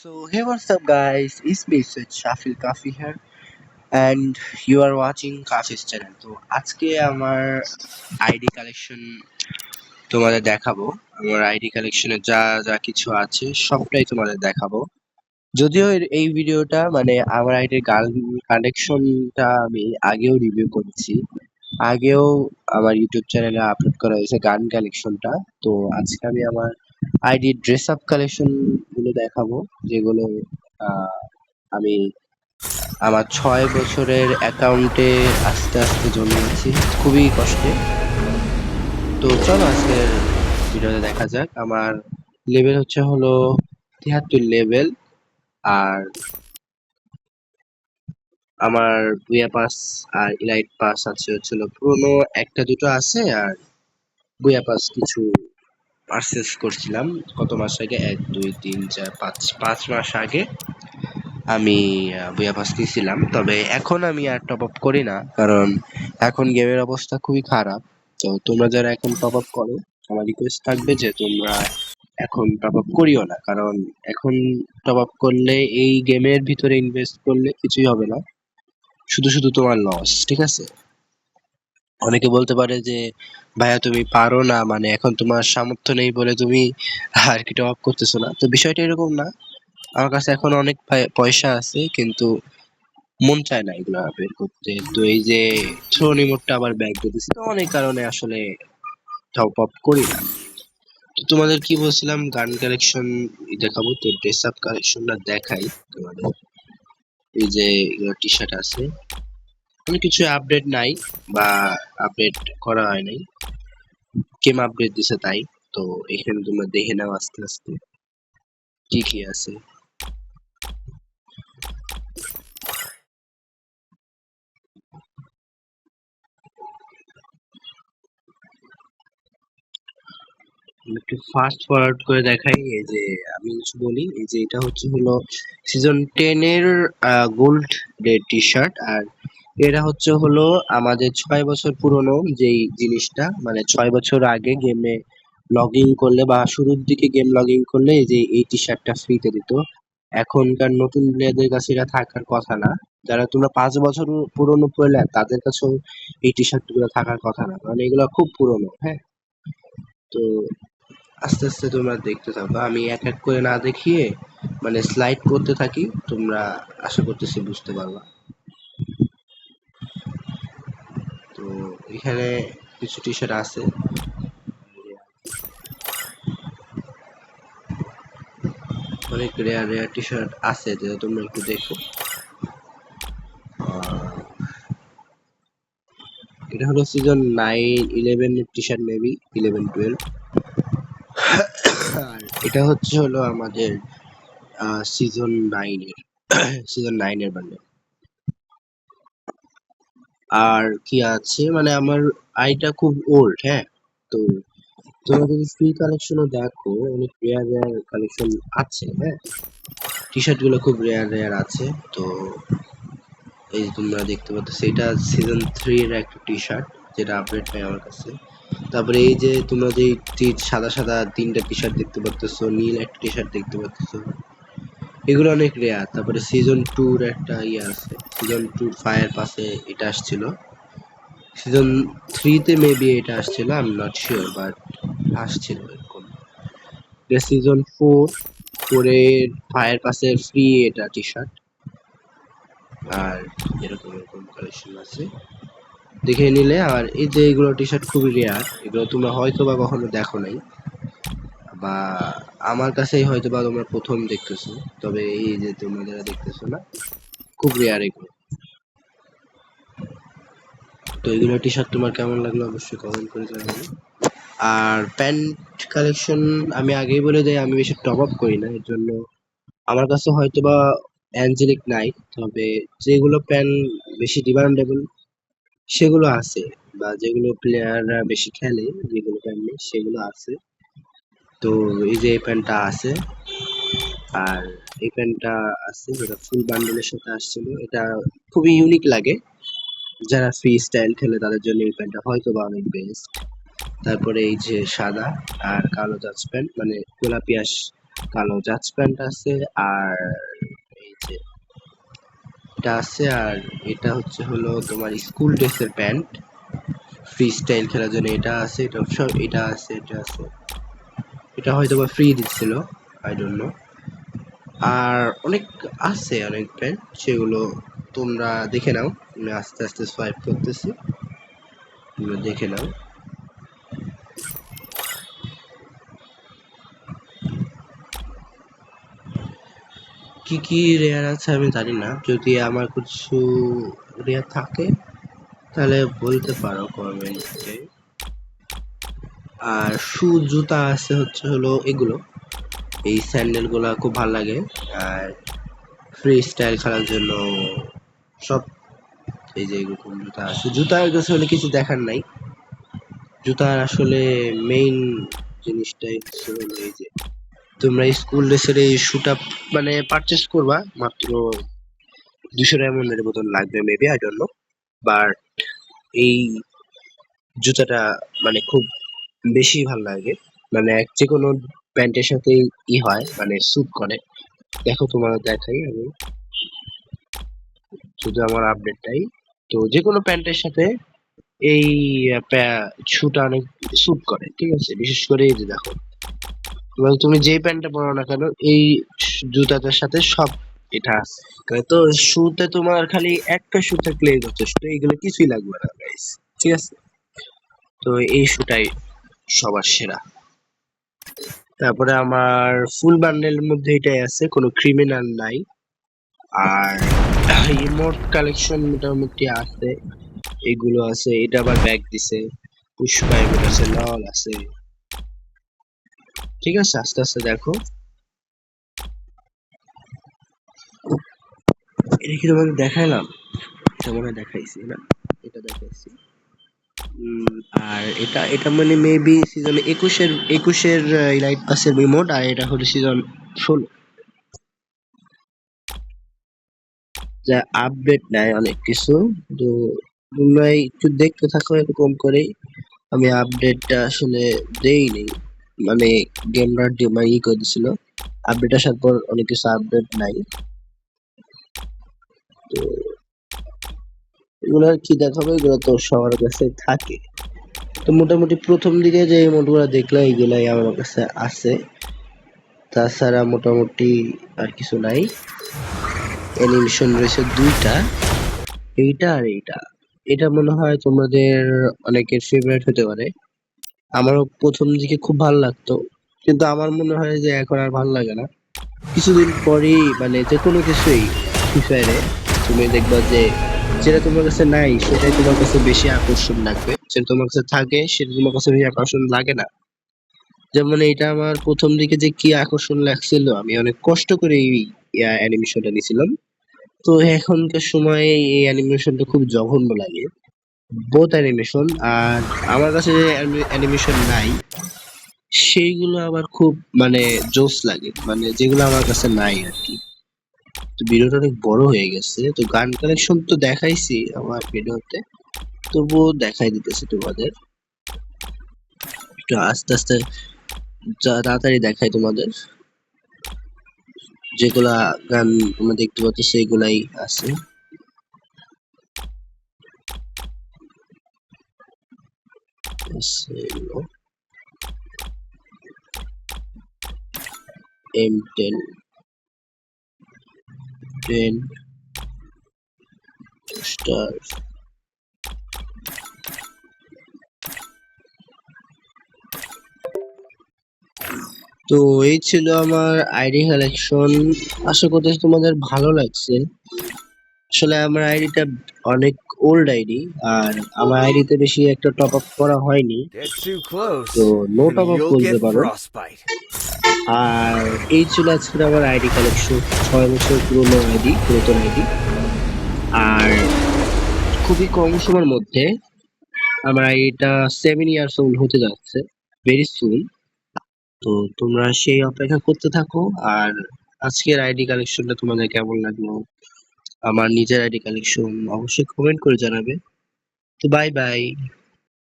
So hey, what's up, guys? It's me, Sid Shafil Kafi here, and you are watching Kafi's channel. তো আজকে আমার ID collection তোমাদের দেখাবো। আমার ID কালেকশনে যা যা কিছু আছে সবটাই তোমাদের দেখাবো। যদিও এই ভিডিওটা মানে আমার আইডির গান কালেকশনটা আমি আগেও রিভিউ করেছি। আগেও আমার ইউটিউব চ্যানেলে আপলোড করা হয়েছে গান কালেকশনটা। তো আজকে আমি আমার আইডি ড্রেস আপ কালেকশন গুলো দেখাবো, যেগুলো আহ, আমি আমার 6 বছরের অ্যাকাউন্টে আস্তে আস্তে জমিয়েছি খুবই কষ্টে। তো চলো আজকের ভিডিওতে দেখা যাক। আমার লেভেল হলো 73 লেভেল, আর আমার বুয়া পাস আর ইলাইট পাস আছে হচ্ছিল পুরনো একটা দুটো আছে, আর বুয়া পাস কিছু পারচেস করছিলাম কত মাস আগে, 1 2 3 4 5 5 মাস আগে আমি বুয়া পাস নিয়েছিলাম। তবে এখন আমি আর টপ আপ করি না, কারণ এখন গেমের অবস্থা খুবই খারাপ। তো তোমরা যারা এখন টপ আপ করো, আমার রিকোয়েস্ট থাকবে যে তোমরা এখন টপ আপ করিও না, কারণ এখন টপ আপ করলে এই গেমের ভিতরে ইনভেস্ট করলে কিছুই হবে না, শুধু শুধু তোমার লস। ঠিক আছে? অনেকে বলতে পারে যে ভাইয়া তুমি পারো না, মানে এখন তোমার সামর্থ্য নেই বলে তুমি আর কি টপ আপ করতেছো না। তো বিষয়টা এরকম না, আমার কাছে এখন অনেক পয়সা আছে, কিন্তু মন চায় না এগুলা বের করতে। তো এই যে থ্রোন ইমোটটা আবার ব্যাক দিতেছি, তো অনেক কারণে আসলে টপ আপ করি না। তো তোমাদের কি বলছিলাম, গান কালেকশন দেখাবো, তো ড্রেস আপ কালেকশনটা দেখাই তোমাদের। এই যে টি শার্ট আছে, কোনো কিছু আপডেট নাই বা আপডেট করা হয় নাই, গেম আপডেট দিছে তাই। তো এখানে তোমরা দেখে নাও আস্তে আস্তে কি কি আছে। আমি একটু ফাস্ট ফরওয়ার্ড করে দেখাই। এই যে আমি কিছু বলি, এই যে এটা হলো সিজন 10 এর গোল্ড ডে টি শার্ট, আর এটা হলো আমাদের 6 বছর পুরনো যেই জিনিসটা, মানে 6 বছর আগে গেমে লগ ইন করলে বা শুরুর দিকে গেম লগ ইন করলে এই যে এই টি শার্টটা ফ্রিতে দিত। এখনকার নতুন প্লেয়ারদের কাছে এটা থাকার কথা না, যারা তোমরা 5 বছর পুরনো প্লেয়ার তাদের কাছেও এই টি শার্ট গুলো থাকার কথা না, কারণ এগুলো খুব পুরনো। হ্যাঁ, তো আস্তে আস্তে তোমরা দেখতে থাকো, আমি এক এক করে না দেখিয়ে মানে স্লাইড করতে থাকি, তোমরা আশা করতেছি বুঝতে পারবা। তো এখানে কিছু টি শার্ট আছে, অনেক রেয়ার রেয়ার টি শার্ট আছে, যেটা তোমরা একটু দেখো। এটা হলো সিজন 9-11 এর টি শার্ট, মেবি 11-12। আর এটা হলো আমাদের সিজন 9 এর সিজন 9 এর বান্ডেল। আর কি আছে, মানে আমার আইটা খুব ওল্ড। হ্যাঁ, তো তোমরা যদি ফ্রি কালেকশনও দেখো, অনেক রেয়ার রেয়ার কালেকশন আছে। হ্যাঁ, টি শার্ট গুলো খুব রেয়ার রেয়ার আছে। তো এই যে তোমরা দেখতে পাচ্ছ, এটা সিজন 3 এর একটা টি শার্ট, যেটা আপডেট পাই আমার কাছে। তারপরে এই যে তোমরা যে সাদা সাদা 3টা টি শার্ট দেখতে পাচ্ছ, নীল একটা টি শার্ট দেখতে পাচ্ছ, এগুলো অনেক রেয়ার। তারপরে সিজন 2 এর একটা ইয়ে আছে, সিজন 2 ফায়ার পাসে এটা আসছিল। সিজন 3 তে মেবি এটা আসছিল, I am not sure, but আসছিল এরকম। সিজন 4 এর ফায়ার পাসের ফ্রি এটা টি শার্ট। আর এরকম এরকম কালেকশন আছে, দেখে নিলে। আর এই যে এগুলো টি শার্ট খুবই রেয়ার, এগুলো তোমরা হয়তো বা কখনো দেখো নাই, বা আমার কাছেই হয়তো বা তোমরা প্রথম দেখতেছো। তবে এই যে তোমরা যারা দেখতেছো না, খুব রেয়ার এগুলো। তো এগুলো টি শার্ট তোমার কেমন লাগলো অবশ্যই কমেন্ট করে জানাবে। আর প্যান্ট কালেকশন আমি আগেই বলে দেই, আমি বেশি টপ আপ করি না, এর জন্য আমার কাছে হয়তো বা অ্যাঞ্জেলিক নাই। তবে যেগুলো প্যান্ট বেশি ডিমান্ডেবল সেগুলো আছে, বা যেগুলো প্লেয়াররা বেশি খেলে, যেগুলো প্যান্ট নেই সেগুলো আছে। তো এই যে এই প্যান্টটা আছে, আর এই প্যান্টটা আছে যেটা ফুল বান্ডেলের সাথে আসছিল, এটা খুবই ইউনিক লাগে। যারা ফ্রি স্টাইল খেলে তাদের জন্য এই প্যান্টটা হয়তো বা অনেক বেস্ট। তারপরে এই যে সাদা আর কালো জাজ প্যান্ট, মানে গোলাপি কালো জাজ প্যান্ট আছে, আর এই যে এটা আছে, আর এটা হচ্ছে হলো তোমার স্কুল ড্রেসের প্যান্ট, ফ্রি স্টাইল খেলার জন্য এটা আছে, এটা সব এটা আছে, এটা আছে, এটা হয়তো বা ফ্রি দিচ্ছিল, আই ডোন্ট নো। আর অনেক আছে, অনেক প্যান্ট, সেগুলো তোমরা দেখে নাও। আমি আস্তে আস্তে সোয়াইপ করতেছি, তোমরা দেখে নাও। কি কি রেয়ার আছে আমি জানি না, যদি আমার কিছু রেয়ার থাকে তাহলে বলতে পারো কমেন্টে। আর শু জুতা আছে হচ্ছে হলো এগুলো, এই স্যান্ডেল গুলা খুব ভালো লাগে। আর ফ্রি স্টাইল খেলার জন্য সব এই যে এরকম জুতা আছে। জুতার কাছে হলে কিছু দেখার নাই, জুতার আসলে মেইন জিনিসটাই হচ্ছে হলো এই যে তোমরা স্কুল ড্রেসের এই শুটা মানে পারচেস করবা মাত্র 200 ডায়মন্ডের মতন লাগবে maybe, I don't know. But এই জুতাটা মানে খুব বেশি ভাল লাগে, মানে যে কোনো প্যান্টের সাথে ই হয়, মানে স্যুট করে। দেখো তোমার দেখাই আমি শুধু আমার আপডেটটাই, তো যে কোনো প্যান্টের সাথে এই শুটা অনেক স্যুট করে, ঠিক আছে? বিশেষ করে এই যে দেখো, এবং তুমি যেই প্যান্টটা পরো না কেন এই জুতাটার সাথে সব এটা আছে। তো শুতে তোমার খালি একটা শু থাকলেই যথেষ্ট, এগুলো কিছুই লাগবে না গাইস, ঠিক আছে? তো এই শুটাই সবার সেরা। তারপরে আমার ফুল বান্ডেলের মধ্যে এটাই আছে, কোনো ক্রিমিনাল নাই। আর ইমোট কালেকশন মোটামুটি আছে, এগুলো আছে, এটা আবার ব্যাগ দিছে, পুষ্পা ইমোট আছে, লল আছে, ঠিক আছে? আস্তে আস্তে দেখো, এটা কি তোমাকে দেখাইলাম? এটা মনে হয় দেখাইছি না, এটা দেখাইছি। উম, আর এটা এটা মানে মেবি সিজন একুশের ইলাইট পাসের রিমোট, আর এটা হলো সিজন 16। যা আপডেট নেয় অনেক কিছু, তো তোমরা একটু দেখতে থাকো এরকম করেই। আমি আপডেটটা আসলে দেইনি, মানে গেমরা মানে ই করে দিছিল, আপডেট আসার পর অনেক কিছু আপডেট নাই। তো এগুলো আর কি দেখাবো, এগুলো তো সবার কাছে থাকে। তো মোটামুটি প্রথম দিকে যে ইমোটগুলো দেখলাম এগুলাই আমার কাছে আছে, তাছাড়া মোটামুটি আর কিছু নাই। অ্যানিমেশন রয়েছে দুইটা, এইটা আর এইটা। এটা মনে হয় তোমাদের অনেকের ফেভারিট হতে পারে, আমারও প্রথম দিকে খুব ভালো লাগতো, কিন্তু আমার মনে হয় যে এখন আর ভালো লাগে না। কিছুদিন পরেই মানে যে কোনো কিছুই ফ্রি ফায়ারে তুমি দেখবা যে যেটা তোমার কাছে নাই সেটাই তোমার কাছে বেশি আকর্ষণ লাগবে, যেটা তোমার কাছে থাকে সেটা তোমার কাছে বেশি আকর্ষণ লাগে না। যেমন এটা আমার প্রথম দিকে যে কি আকর্ষণ লাগছিল, আমি অনেক কষ্ট করে এই অ্যানিমেশনটা নিয়েছিলাম, তো এখনকার সময়ে এই অ্যানিমেশনটা খুব জঘন্য লাগে, বোথ অ্যানিমেশন। আর আমার কাছে যে অ্যানিমেশন নাই সেইগুলো আবার খুব মানে জোস লাগে, মানে যেগুলো আমার কাছে নাই আর কি। তো ভিডিওটা অনেক বড় হয়ে গেছে, তো গান কালেকশন তো দেখাইছি আমার ভিডিওতে, তবুও দেখাই দিতেছি তোমাদের, একটু আস্তে আস্তে তাড়াতাড়ি দেখাই তোমাদের। যেগুলা গান তোমরা দেখতে পাচ্ছ সেগুলাই আছে। M10 10 star. তো এই ছিল আমার আইডি কালেকশন, আশা করতেছি তোমাদের ভালো লাগছে। আসলে আমার আইডিটা অনেক ওল্ড আইডি, আর আমার আইডিতে বেশি একটা টপ আপ করা হয়নি, Get too তো close no and top up you'll বলতে get পারো। frostbite. আর এই ছিল আজকের আমার আইডি কালেকশন, 6 বছর পুরনো আইডি, পুরাতন আইডি। আর খুবই কম সময়ের মধ্যে আমার আইডিটা 7 ইয়ার্স ওল্ড হতে যাচ্ছে, ভেরি সুন। তো তোমরা সেই অপেক্ষা করতে থাকো। আর আজকের আইডি কালেকশনটা তোমাদের কেমন লাগলো, আমার নিজের আইডি কালেকশন, অবশ্যই কমেন্ট করে জানাবে। তো বাই বাই।